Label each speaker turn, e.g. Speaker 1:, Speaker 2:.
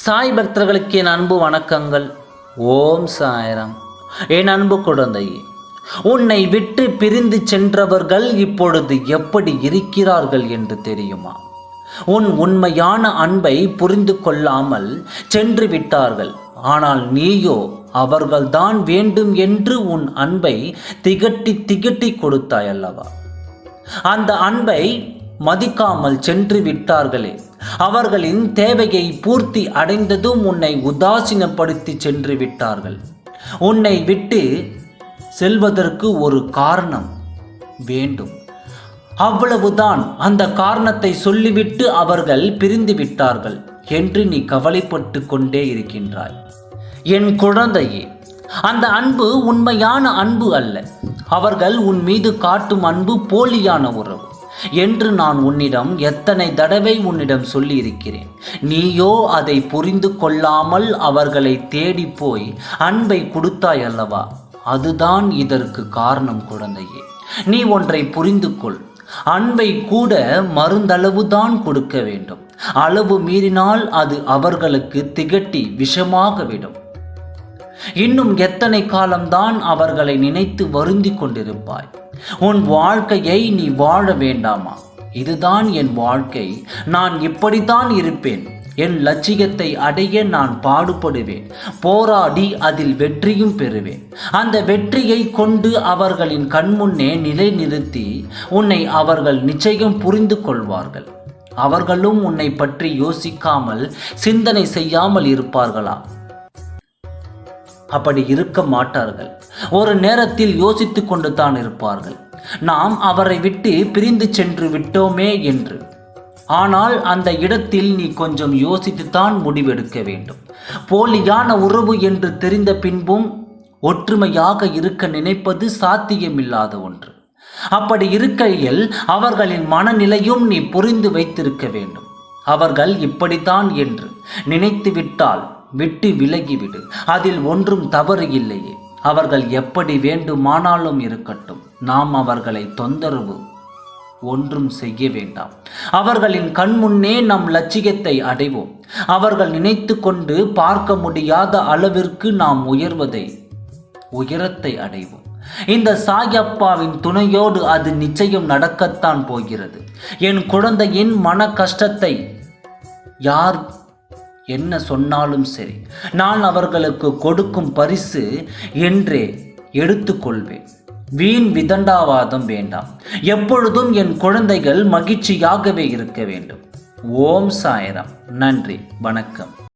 Speaker 1: சாய் பக்தர்களுக்கு என் அன்பு வணக்கங்கள். ஓம் சாய்ராம். என் அன்பு குழந்தையே, உன்னை விட்டு பிரிந்து சென்றவர்கள் இப்பொழுது எப்படி இருக்கிறார்கள் என்று தெரியுமா? உன் உண்மையான அன்பை புரிந்து கொள்ளாமல் சென்று விட்டார்கள். ஆனால் நீயோ அவர்கள்தான் வேண்டும் என்று உன் அன்பை திகட்டி திகட்டி கொடுத்தாய் அல்லவா? அந்த அன்பை மதிக்காமல் சென்று விட்டார்களே, அவர்களின் தேவையை பூர்த்தி அடைந்ததும் உன்னை உதாசீனப்படுத்தி சென்று விட்டார்கள். உன்னை விட்டு செல்வதற்கு ஒரு காரணம் வேண்டும், அவ்வளவுதான். அந்த காரணத்தை சொல்லிவிட்டு அவர்கள் பிரிந்து விட்டார்கள் என்று நீ கவலைப்பட்டு கொண்டே இருக்கின்றாய். என் குழந்தையே, அந்த அன்பு உண்மையான அன்பு அல்ல. அவர்கள் உன் மீது காட்டும் அன்பு போலியான உறவு என்று நான் உன்னிடம் எத்தனை தடவை உன்னிடம் சொல்லி இருக்கிறேன். நீயோ அதை புரிந்து கொள்ளாமல் அவர்களை தேடி போய் அன்பை கொடுத்தாய் அல்லவா? அதுதான் இதற்கு காரணம் குழந்தையே. நீ ஒன்றை புரிந்து கொள். அன்பை கூட மருந்தளவுதான் கொடுக்க வேண்டும். அளவு மீறினால் அது அவர்களுக்கு திகட்டி விஷமாகவிடும். இன்னும் எத்தனை காலம்தான் அவர்களை நினைத்து வருந்தி கொண்டிருப்பாய்? உன் வாழ்க்கையை நீ வாழ வேண்டாமா? இதுதான் என் வாழ்க்கை, நான் இப்படித்தான் இருப்பேன், என் லட்சியத்தை அடைய நான் பாடுபடுவேன், போராடி அதில் வெற்றியும் பெறுவேன். அந்த வெற்றியை கொண்டு அவர்களின் கண்முன்னே நிலைநிறுத்தி உன்னை அவர்கள் நிச்சயம் புரிந்து கொள்வார்கள். அவர்களும் உன்னை பற்றி யோசிக்காமல் சிந்தனை செய்யாமல் இருப்பார்களா? அப்படி இருக்க மாட்டார்கள். ஒரு நேரத்தில் யோசித்து கொண்டு தான் இருப்பார்கள், நாம் அவரை விட்டு பிரிந்து சென்று விட்டோமே என்று. ஆனால் அந்த இடத்தில் நீ கொஞ்சம் யோசித்துத்தான் முடிவெடுக்க வேண்டும். போலியான உறவு என்று தெரிந்த பின்பும் ஒற்றுமையாக இருக்க நினைப்பது சாத்தியமில்லாத ஒன்று. அப்படி இருக்கையில் அவர்களின் மனநிலையும் நீ புரிந்து வைத்திருக்க வேண்டும். அவர்கள் இப்படித்தான் என்று நினைத்து விட்டால் விட்டு விலகிவிடு. அதில் ஒன்றும் தவறு இல்லையே. அவர்கள் எப்படி வேண்டுமானாலும் இருக்கட்டும். நாம் அவர்களை தொந்தரவு ஒன்றும் செய்ய வேண்டாம். அவர்களின் கண்முன்னே நம் லட்சியத்தை அடைவோம். அவர்கள் நினைத்து கொண்டு பார்க்க முடியாத அளவிற்கு நாம் உயரத்தை அடைவோம். இந்த சாயப்பாவின் துணையோடு அது நிச்சயம் நடக்கத்தான் போகிறது. என் குழந்தையின் மன கஷ்டத்தை யார் என்ன சொன்னாலும் சரி, நான் அவர்களுக்கு கொடுக்கும் பரிசு என்றே எடுத்துக்கொள்வேன். வீண் விதண்டாவாதம் வேண்டாம். எப்பொழுதும் என் குழந்தைகள் மகிழ்ச்சியாகவே இருக்க வேண்டும். ஓம் சாய்ராம். நன்றி, வணக்கம்.